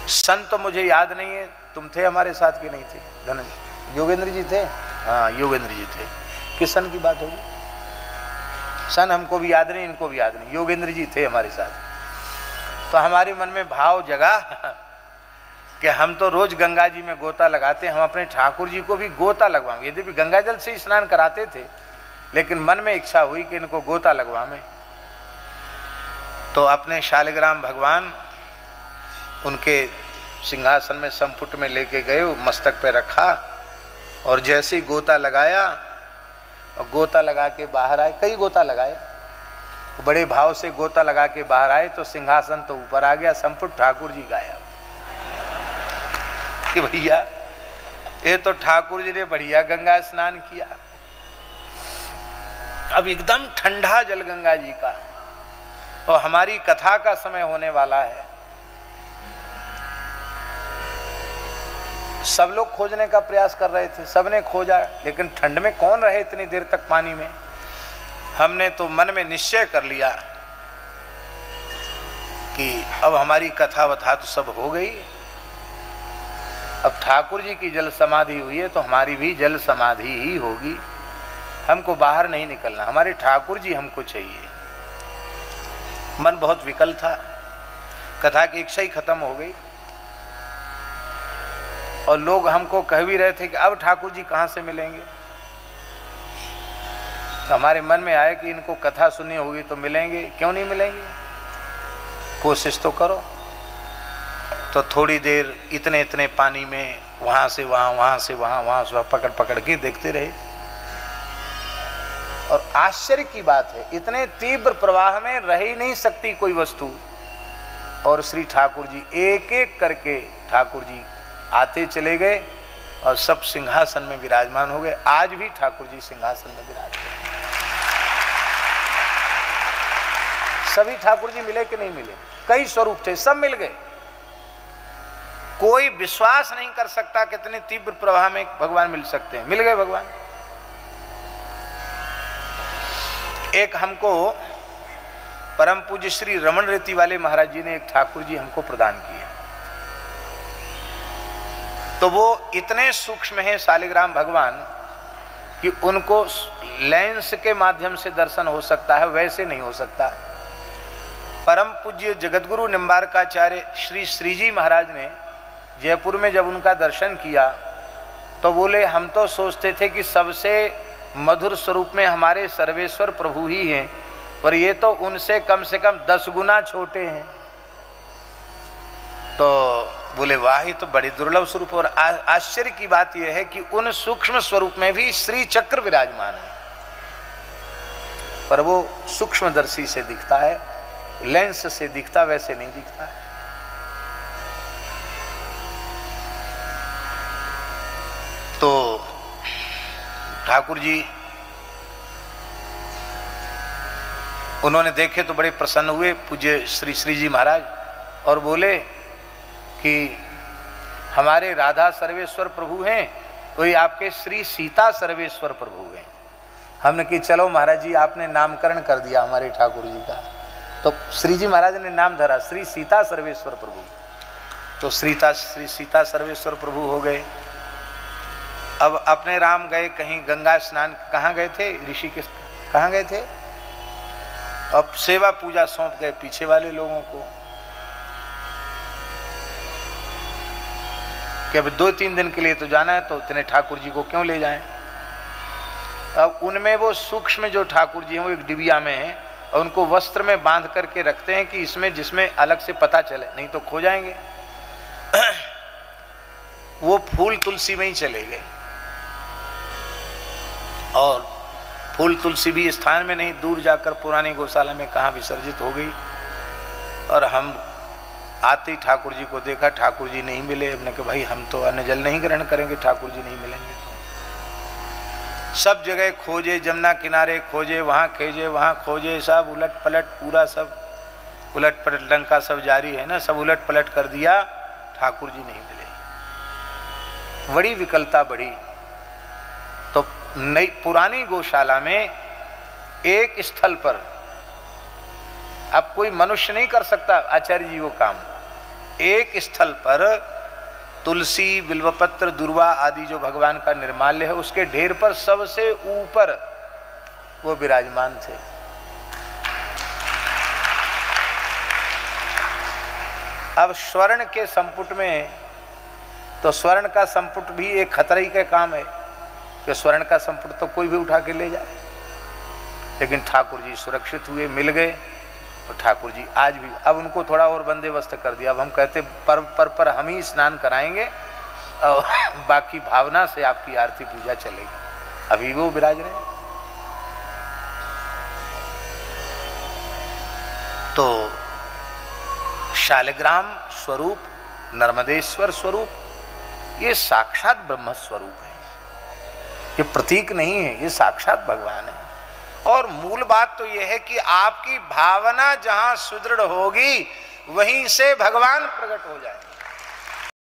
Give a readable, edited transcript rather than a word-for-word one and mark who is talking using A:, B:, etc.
A: सन तो मुझे याद नहीं है, तुम थे हमारे साथ कि नहीं थे? धनंजय योगेंद्र जी थे, हाँ योगेंद्र जी थे। किस सन की बात होगी? सन हमको भी याद नहीं, इनको भी याद नहीं। योगेंद्र जी थे हमारे साथ। तो हमारे मन में भाव जगा कि हम तो रोज गंगा जी में गोता लगाते, हम अपने ठाकुर जी को भी गोता लगवाएंगे। यदि भी गंगा जल से स्नान कराते थे, लेकिन मन में इच्छा हुई कि इनको गोता लगवाएं। तो अपने शालिग्राम भगवान उनके सिंहासन में संपुट में लेके गए, मस्तक पे रखा और जैसे ही गोता लगाया और गोता लगा के बाहर आए, कई गोता लगाए, बड़े भाव से गोता लगा के बाहर आए तो सिंहासन तो ऊपर आ गया, संपुट ठाकुर जी गायब। कि भैया ये तो ठाकुर जी ने बढ़िया गंगा स्नान किया। अब एकदम ठंडा जल गंगा जी का, और हमारी कथा का समय होने वाला है। सब लोग खोजने का प्रयास कर रहे थे, सबने खोजा, लेकिन ठंड में कौन रहे इतनी देर तक पानी में। हमने तो मन में निश्चय कर लिया कि अब हमारी कथा वथा तो सब हो गई, अब ठाकुर जी की जल समाधि हुई है तो हमारी भी जल समाधि ही होगी। हमको बाहर नहीं निकलना, हमारे ठाकुर जी हमको चाहिए। मन बहुत विकल था, कथा की इच्छा ही खत्म हो गई और लोग हमको कह भी रहे थे कि अब ठाकुर जी कहाँ से मिलेंगे। तो हमारे मन में आया कि इनको कथा सुननी होगी तो मिलेंगे, क्यों नहीं मिलेंगे, कोशिश तो करो। तो थोड़ी देर इतने इतने पानी में वहाँ से वहाँ, वहाँ से वहाँ, वहाँ से पकड़ पकड़ के देखते रहे। और आश्चर्य की बात है, इतने तीव्र प्रवाह में रह ही नहीं सकती कोई वस्तु, और श्री ठाकुर जी एक एक करके ठाकुर जी आते चले गए और सब सिंहासन में विराजमान हो गए। आज भी ठाकुर जी सिंहासन में विराजमान। सभी ठाकुर जी मिले कि नहीं मिले? कई स्वरूप थे, सब मिल गए। कोई विश्वास नहीं कर सकता कितने तीव्र प्रवाह में भगवान मिल सकते हैं, मिल गए भगवान। एक हमको परम पूज्य श्री रमन रेती वाले महाराज जी ने एक ठाकुर जी हमको प्रदान किए। तो वो इतने सूक्ष्म हैं शालिग्राम भगवान कि उनको लेंस के माध्यम से दर्शन हो सकता है, वैसे नहीं हो सकता। परम पूज्य जगतगुरु निम्बारकाचार्य श्री श्रीजी महाराज ने जयपुर में जब उनका दर्शन किया तो बोले, हम तो सोचते थे कि सबसे मधुर स्वरूप में हमारे सर्वेश्वर प्रभु ही हैं, पर ये तो उनसे कम से कम 10 गुना छोटे हैं। तो बोले वाह, ये तो बड़ी दुर्लभ स्वरूप। और आश्चर्य की बात यह है कि उन सूक्ष्म स्वरूप में भी श्री चक्र विराजमान है, पर वो सूक्ष्मदर्शी से दिखता है, लेंस से दिखता, वैसे नहीं दिखता है। तो ठाकुर जी उन्होंने देखे तो बड़े प्रसन्न हुए पूज्य श्री श्रीजी महाराज, और बोले कि हमारे राधा सर्वेश्वर प्रभु हैं तो ये आपके श्री सीता सर्वेश्वर प्रभु हैं। हमने कि चलो महाराज जी, आपने नामकरण कर दिया हमारे ठाकुर जी का। तो श्रीजी महाराज ने नाम धरा श्री सीता सर्वेश्वर प्रभु। तो श्री सीता सर्वेश्वर प्रभु हो गए। अब अपने राम गए कहीं गंगा स्नान, कहाँ गए थे? ऋषिकेश, कहाँ गए थे? अब सेवा पूजा सौंप गए पीछे वाले लोगों को कि अब 2-3 दिन के लिए तो जाना है, तो इतने ठाकुर जी को क्यों ले जाएं। अब उनमें वो सूक्ष्म जो ठाकुर जी हैं वो एक डिबिया में है और उनको वस्त्र में बांध करके रखते हैं कि इसमें जिसमें अलग से पता चले, नहीं तो खो जाएंगे। वो फूल तुलसी में ही चले गए और फूल तुलसी भी स्थान में नहीं, दूर जाकर पुरानी गौशाला में कहाँ विसर्जित हो गई। और हम आते ही ठाकुर जी को देखा, ठाकुर जी नहीं मिले। हमने कहा भाई हम तो अन्न जल नहीं ग्रहण करेंगे, ठाकुर जी नहीं मिलेंगे। तो सब जगह खोजे, जमुना किनारे खोजे, वहाँ खोजे, वहाँ खोजे, सब उलट पलट, पूरा सब उलट पलट, लंका सब जारी है ना, सब उलट पलट कर दिया, ठाकुर जी नहीं मिले। बड़ी विकलता बढ़ी। तो नई पुरानी गौशाला में एक स्थल पर अब कोई मनुष्य नहीं कर सकता आचार्य जी वो काम। एक स्थल पर तुलसी, बिल्वपत्र, दुर्वा आदि जो भगवान का निर्माल्य है उसके ढेर पर सबसे ऊपर वो विराजमान थे। अब स्वर्ण के संपुट में, तो स्वर्ण का संपुट भी एक खतरे का काम है कि स्वर्ण का संपुट तो कोई भी उठा के ले जाए, लेकिन ठाकुर जी सुरक्षित हुए, मिल गए। तो ठाकुर जी आज भी, अब उनको थोड़ा और बंदोबस्त कर दिया। अब हम कहते पर हम ही स्नान कराएंगे और बाकी भावना से आपकी आरती पूजा चलेगी। अभी वो विराज रहे। तो शालिग्राम स्वरूप, नर्मदेश्वर स्वरूप, ये साक्षात ब्रह्म स्वरूप है, ये प्रतीक नहीं है, ये साक्षात भगवान है। और मूल बात तो यह है कि आपकी भावना जहां सुदृढ़ होगी वहीं से भगवान प्रकट हो जाएंगे।